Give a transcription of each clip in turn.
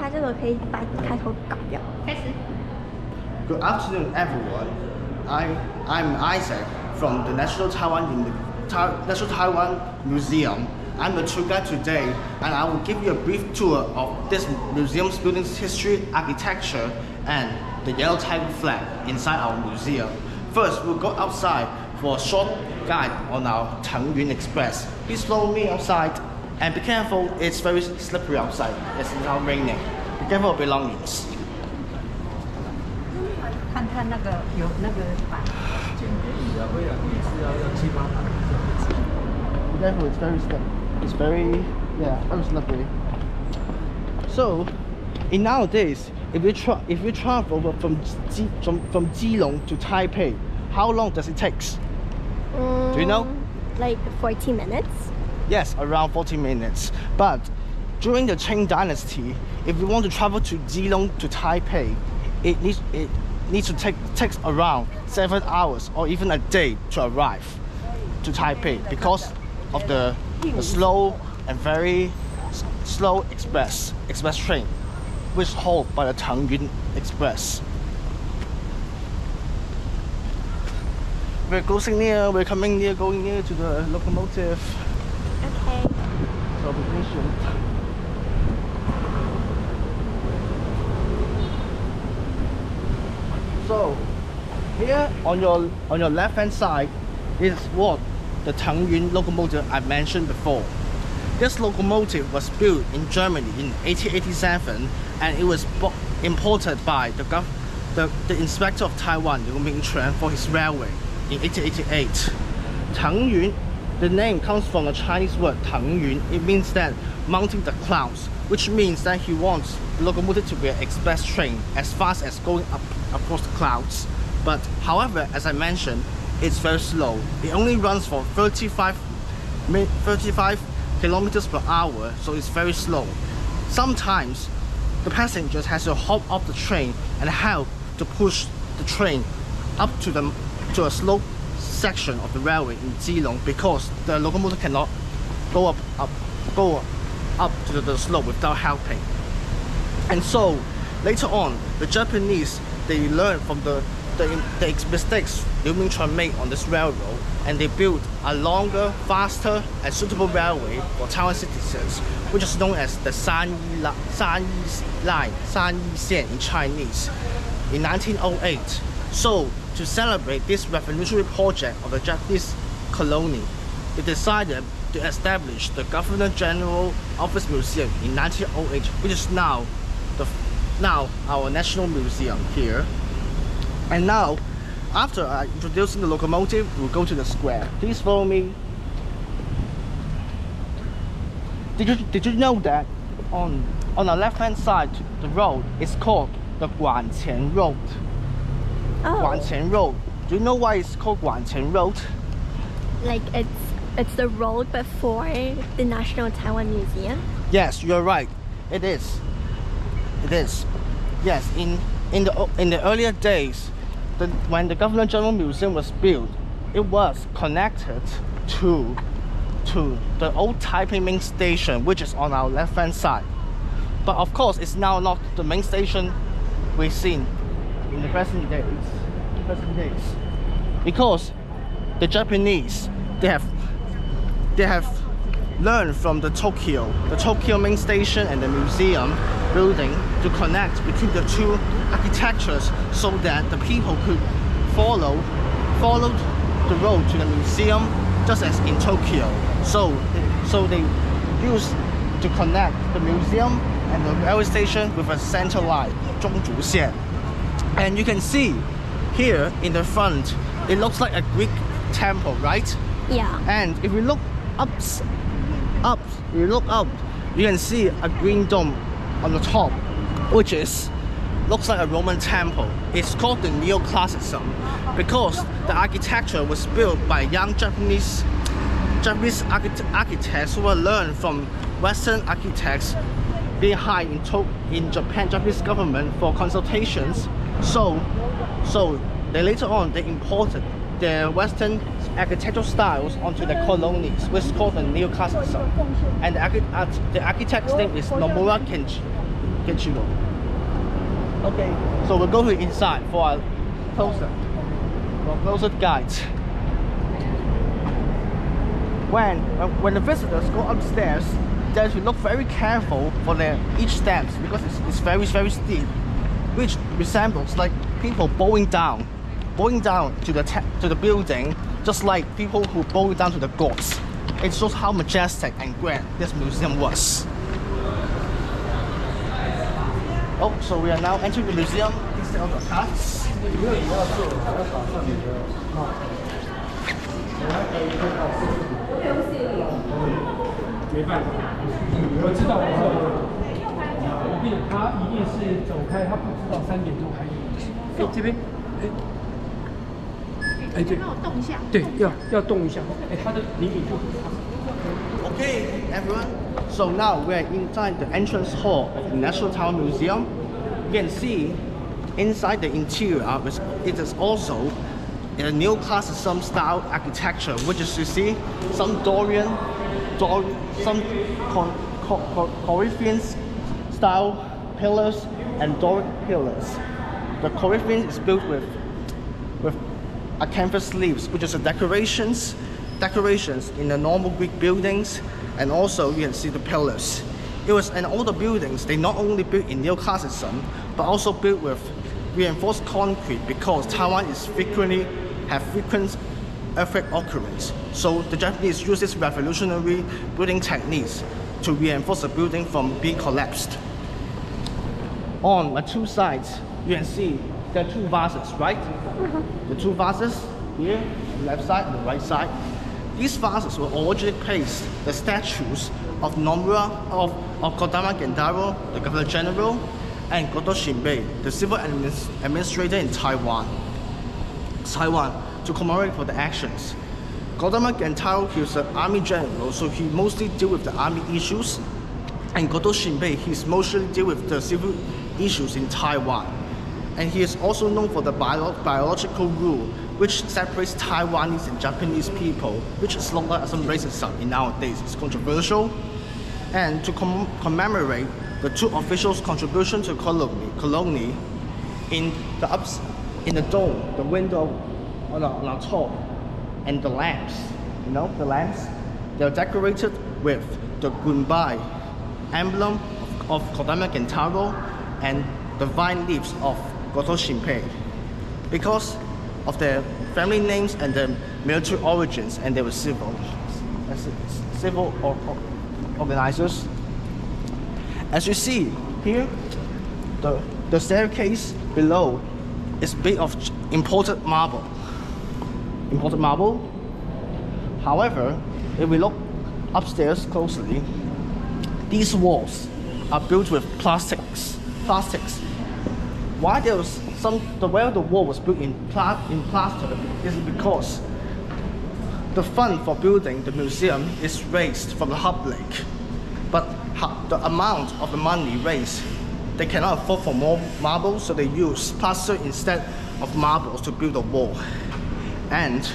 它这个可以把开头搞掉。开始。Good afternoon, everyone. I'm Isaac from the National Taiwan Museum. I'm the tour guide today, and I will give you a brief tour of this museum's building's history, architecture, and the yellow tiger flag inside our museum. First, we'll go outside for a short guide on our Tangyuan Express. Please follow me outside, and be careful, it's very slippery outside. It's now raining. Be careful of belongings. 看它那个有那个板。Be careful, it's very slippery. It's very slippery. So, in nowadays, if you travel from Keelung to Taipei, how long does it take? Do you know? Like 40 minutes. Yes, around 40 minutes. But during the Qing Dynasty, if you want to travel to Keelung to Taipei, it needs to take around 7 hours or even a day to arrive to Taipei because of the slow and very slow express train, which hauled by the Tangyuan Express. We're coming near, going near to the locomotive. Okay. So be patient. So here on your left hand side is what the Tangyuan locomotive I mentioned before. This locomotive was built in Germany in 1887, and it was imported by the inspector of Taiwan, Liu Mingquan, for his railway in 1888. Tangyuan, the name comes from the Chinese word Tangyuan. It means that mounting the clouds, which means that he wants the locomotive to be an express train as fast as going up across the clouds. But however, as I mentioned, it's very slow. It only runs for 35 kilometers per hour, so it's very slow. Sometimes the passengers has to hop off the train and help to push the train up to a slope section of the railway in Keelung, because the locomotive cannot go up to the slope without helping. And so later on, the Japanese, they learned from the mistakes Liu Mingquan made on this railroad, and they built a longer, faster, and suitable railway for Taiwan citizens, which is known as the Sanyi Line, Sanyi Xian in Chinese, in 1908. So, to celebrate this revolutionary project of the Japanese colony, they decided to establish the Governor General Office Museum in 1908, which is now our National Museum here. And now, after introducing the locomotive, we'll go to the square. Please follow me. Did you know that on the left-hand side, the road is called the Guanqian Road? Oh. Guanqian Road. Do you know why it's called Guanqian Road? Like it's the road before the National Taiwan Museum? Yes, you're right. It is. It is. Yes, in the earlier days, when the Governor General Museum was built, it was connected to the old Taipei main station, which is on our left hand side. But of course, it's now not the main station we've seen in the present days, because the Japanese, they have learned from the Tokyo main station and the museum building to connect between the two architectures, so that the people could follow the road to the museum just as in Tokyo. So they used to connect the museum and the railway station with a center line, 中轴线. And you can see here in the front, it looks like a Greek temple, right? Yeah. And if you look up, you can see a green dome on the top, which looks like a Roman temple. It's called the Neoclassicism because the architecture was built by young Japanese architects who were learned from Western architects being hired in Japanese government for consultations. So they later on they imported their Western architectural styles onto the colonies, which is called the Neoclassicism. And the architect's name is Nomura get you. Okay, so we'll go inside for a closer guide. When the visitors go upstairs, they have to look very careful for each steps because it's very steep, which resembles like people bowing down to the building, just like people who bow down to the gods. It shows how majestic and grand this museum was. Oh, so we are now entering the museum. Please take out the cards. 没办法，我知道，我跟你讲，他一定是走开，他不知道3点钟还有。哎，这边，哎，对，要动一下。对，要动一下。哎，他的厘米就。Okay, everyone. So now we're inside the entrance hall of the National Taiwan Museum. You can see inside the interior, it is also in a neoclassicism style architecture, which is you see some Dorian, some Corinthian style pillars and Doric pillars. The Corinthian is built with a canvas leaves, which is a decorations in the normal Greek buildings, and also you can see the pillars. And all the buildings, they not only built in neoclassicism, but also built with reinforced concrete because Taiwan is frequent earthquake occurrence. So the Japanese use this revolutionary building techniques to reinforce the building from being collapsed. On the two sides, you can see there are two vases, right? The two vases here, the left side and the right side. These vases were originally placed the statues of Nomura, of Kodama Gendaro, the Governor General, and Goto Shinbei, the civil administrator in Taiwan, to commemorate for the actions. Kodama Gendaro, he was an army general, so he mostly deal with the army issues, and Goto Shinbei, he's mostly deal with the civil issues in Taiwan. And he is also known for the biological rule, which separates Taiwanese and Japanese people, which is looked at some racism in nowadays. It's controversial. And to commemorate the two officials' contribution to colony in the dome, the window on the top, and the lamps, the lamps, they're decorated with the Gunbai emblem of Kodama Gentaro and the vine leaves of Goto Shinbei. Because of their family names and their military origins, and they were civil organizers. As you see here, the staircase below is made of imported marble. However, if we look upstairs closely, these walls are built with plastics. Why where the wall was built in plaster is because the fund for building the museum is raised from the public, but the amount of the money raised, they cannot afford for more marble, so they use plaster instead of marbles to build the wall. And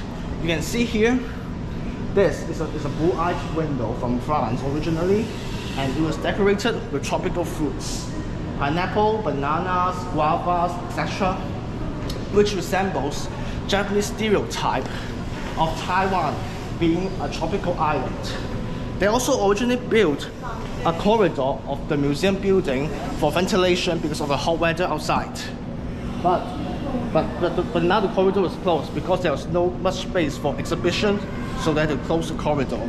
you can see here, this is a blue arch window from France originally, and it was decorated with tropical fruits. Pineapple, bananas, guavas, etc., which resembles Japanese stereotype of Taiwan being a tropical island. They also originally built a corridor of the museum building for ventilation because of the hot weather outside. But now the corridor was closed because there was no much space for exhibition, so they had to close the corridor.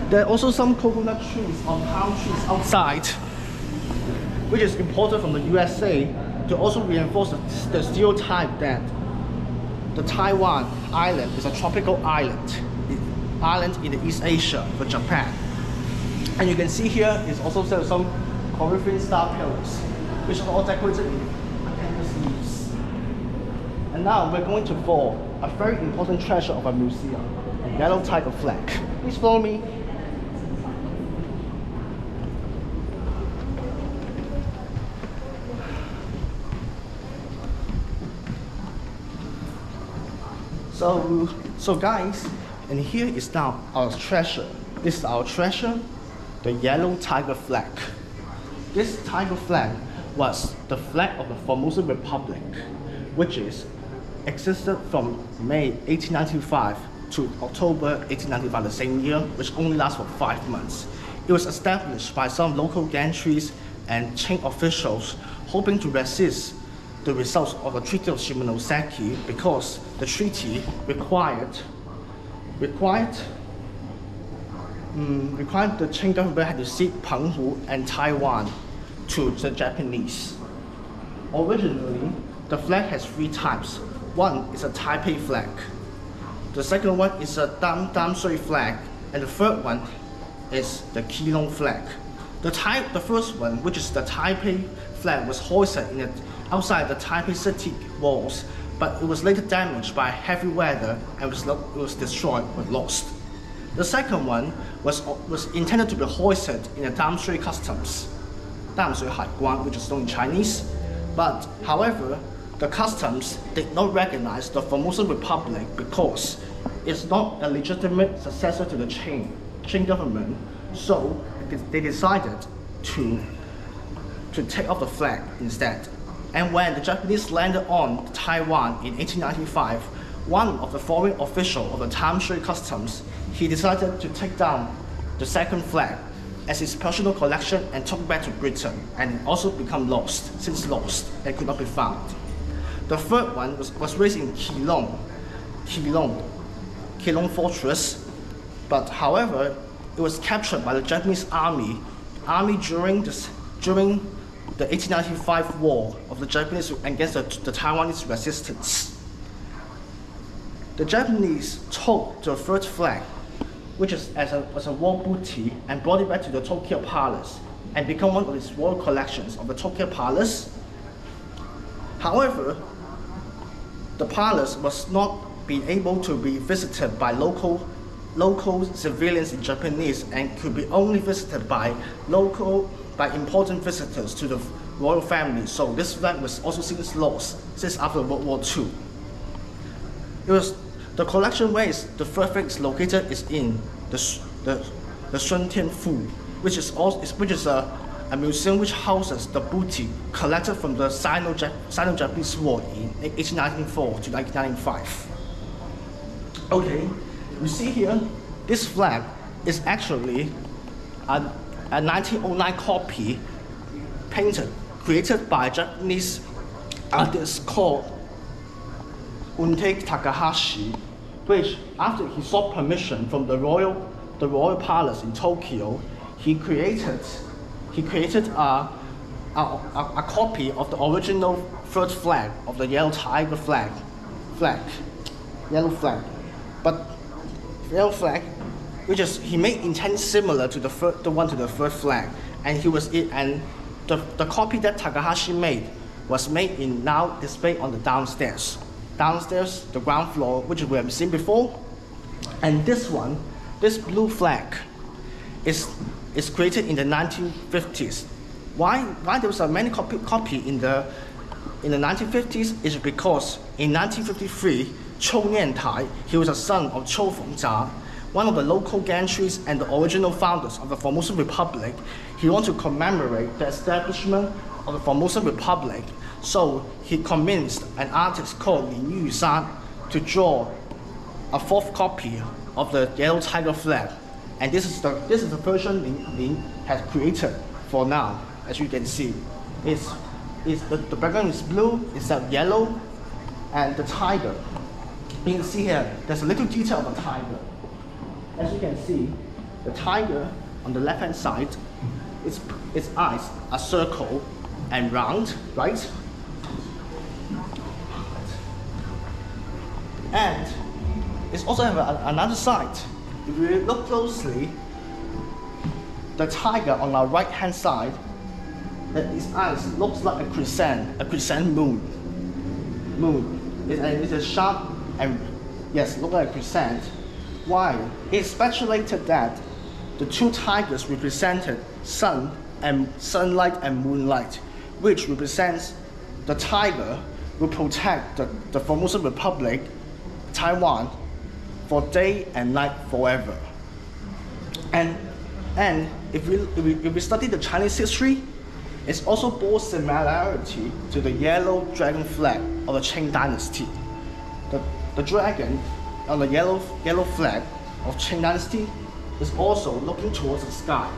There are also some coconut trees or palm trees outside, which is imported from the USA to also reinforce the stereotype that the Taiwan island is a tropical island in the East Asia for Japan. And you can see here is also some Corinthian style pillars, which are all decorated in canvas leaves. And now we're going to for a very important treasure of a museum, a yellow tiger flag. Please follow me. So guys, and here is now our treasure. This is our treasure, the yellow tiger flag. this tiger flag was the flag of the Formosan Republic, which existed from May 1895 to October 1895, the same year, which only lasts for 5 months. It was established by some local gantries and Qing officials hoping to resist the results of the Treaty of Shimonoseki because the treaty required the Qing government had to cede Penghu and Taiwan to the Japanese. Originally, the flag has 3 types. One is a Taipei flag. The second one is a Dam Shui flag, and the third one is the Keelung flag. The first one, which is the Taipei flag, was hoisted outside the Taipei city walls, but it was later damaged by heavy weather and it was destroyed or lost. The second one was intended to be hoisted in the Dam Shui customs, Dam Shui Haiguan, which is known in Chinese. But however, the customs did not recognize the Formosan Republic because it's not a legitimate successor to the Qing government. So they decided to take off the flag instead. And when the Japanese landed on Taiwan in 1895, one of the foreign officials of the Dam Shui customs, he decided to take down the second flag as his personal collection and took it back to Britain, and also become lost and could not be found. The third one was raised in Keelung Fortress, but however, it was captured by the Japanese army during the 1895 war of the Japanese against the Taiwanese resistance. The Japanese took the third flag, which is as a war booty, and brought it back to the Tokyo Palace and become one of its royal collections of the Tokyo Palace. However, the palace was not being able to be visited by local civilians in Japanese, and could be only visited by important visitors to the royal family. So this flag was also since lost since after World War II. The collection where the third flag is located is in the Sun Tian Fu, which is a museum which houses the booty collected from the Sino-Japanese War in 1894 to 1995. Okay, you see here, this flag is actually a 1909 copy created by a Japanese artist called Unte Takahashi, which after he sought permission from the royal palace in Tokyo, he created a copy of the original third flag of the yellow tiger yellow flag. But yellow flag, which is he made intent similar to the third flag, and the copy that Takahashi made was made in now displayed on the downstairs, the ground floor, which we have seen before. And this blue flag is created in the 1950s. Why there was a many copy in the 1950s is because in 1953, Chou Niantai, he was a son of Chou Fengzha, one of the local gantries and the original founders of the Formosan Republic. He wanted to commemorate the establishment of the Formosan Republic, so he convinced an artist called Lin Yushan to draw a fourth copy of the yellow tiger flag. And this is the version Lin has created for now. As you can see, the background is blue, it's yellow, and the tiger. You can see here, there's a little detail of the tiger. As you can see, the tiger on the left-hand side, its eyes are circle and round, right? And it's also have another side. If you look closely, the tiger on our right-hand side, its eyes looks like a crescent moon. It's a sharp and yes, look like a crescent. Why? It's speculated that the two tigers represented sun and sunlight and moonlight, which represents the tiger will protect the Formosan Republic, Taiwan, for day and night forever. And if we study the Chinese history, It also bore similarity to the yellow dragon flag of the Qing dynasty. The dragon on the yellow flag of Qing dynasty is also looking towards the sky,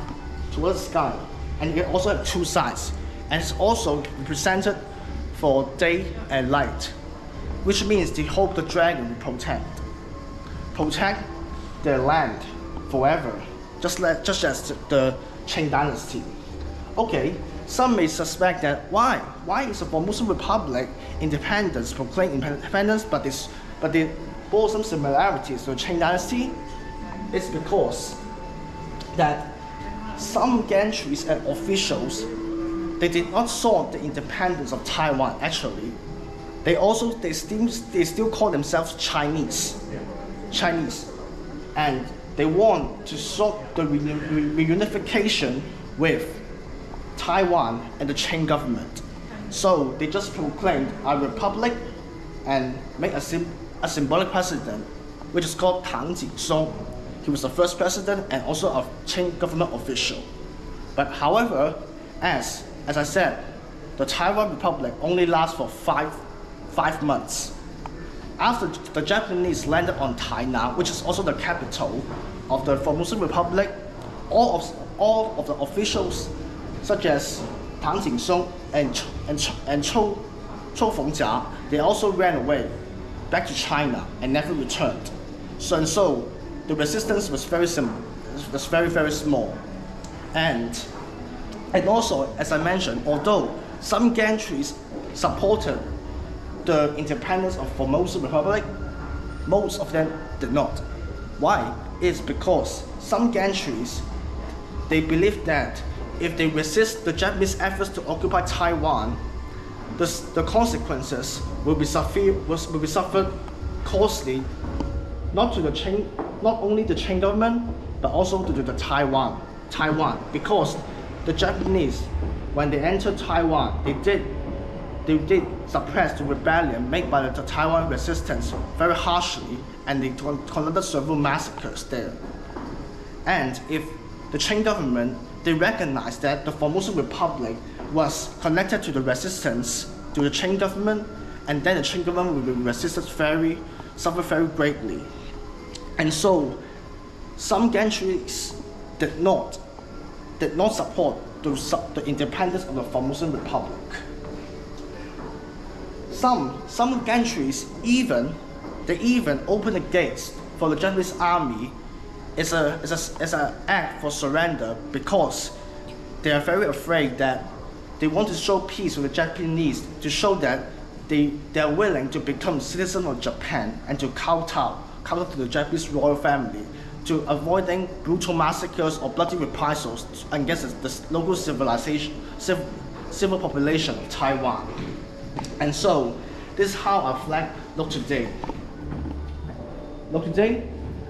and it also has two sides, and it's also represented for day and light, which means they hope the dragon will protect their land forever, just as the Qing dynasty. Okay, some may suspect that why is the Formosan Republic proclaimed independence, but they bore some similarities to the Qing dynasty? It's because that some gantries and officials, they did not saw the independence of Taiwan. Actually, they still call themselves Chinese, and they want to sort the reunification with Taiwan and the Qing government. So they just proclaimed a republic and made a symbolic president, which is called Tang Jin-song. He was the first president and also a Qing government official. But however, as I said, the Taiwan Republic only lasts for five months. After the Japanese landed on Tainan, which is also the capital of the Formosan Republic, all of the officials, such as Tang Jin-song and Chou Fengjia, they also ran away back to China and never returned. So the resistance was very small. And also, as I mentioned, although some gantries supported the independence of Formosan Republic, most of them did not. Why? It's because some gantries, they believe that if they resist the Japanese efforts to occupy Taiwan, the consequences will be suffered costly, not only the Qing government, but also to the Taiwan, because the Japanese, when they entered Taiwan, they did suppress the rebellion made by the Taiwan resistance very harshly, and they conducted several massacres there. And if the Qing government, they recognized that the Formosan Republic was connected to the resistance to the Qing government, and then the Qing government will be resisted suffer very greatly. And so some gantries did not support the independence of the Formosan Republic. Some gantries even opened the gates for the Japanese army as an act for surrender, because they are very afraid that they want to show peace with the Japanese, to show that they are willing to become citizens of Japan and to kowtow to the Japanese royal family, to avoiding brutal massacres or bloody reprisals against the local civil population of Taiwan. And so this is how our flag looks today.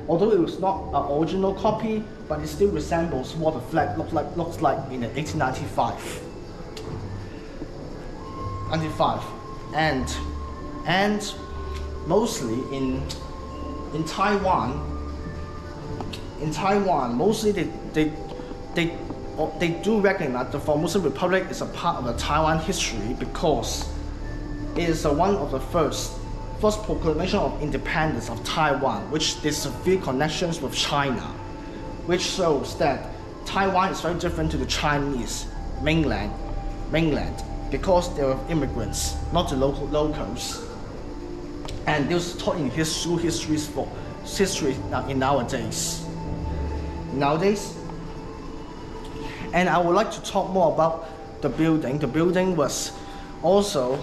Although it was not an original copy, but it still resembles what the flag looks like in 1895. And mostly in Taiwan, mostly they do recognize the Formosan Republic is a part of the Taiwan history, because it is one of the first proclamation of independence of Taiwan, which there's severe connections with China, which shows that Taiwan is very different to the Chinese mainland, because they were immigrants, not the locals. And this was taught in history in nowadays. And I would like to talk more about the building. The building was also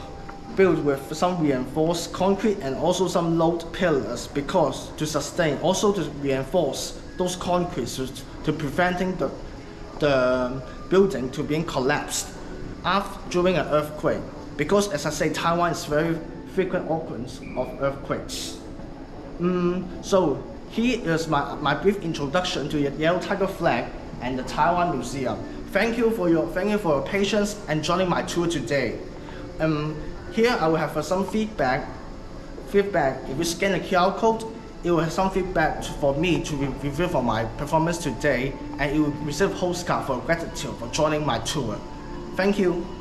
built with some reinforced concrete and also some load pillars, because to reinforce those concretes to preventing the building to being collapsed during an earthquake. Because as I say, Taiwan is very frequent occurrence of earthquakes. So here is my brief introduction to the Yellow Tiger flag and the Taiwan Museum. Thank you for your patience and joining my tour today. Here I will have some feedback. If you scan the QR code, it will have some feedback for me to review for my performance today, and you will receive a postcard for gratitude for joining my tour. Thank you.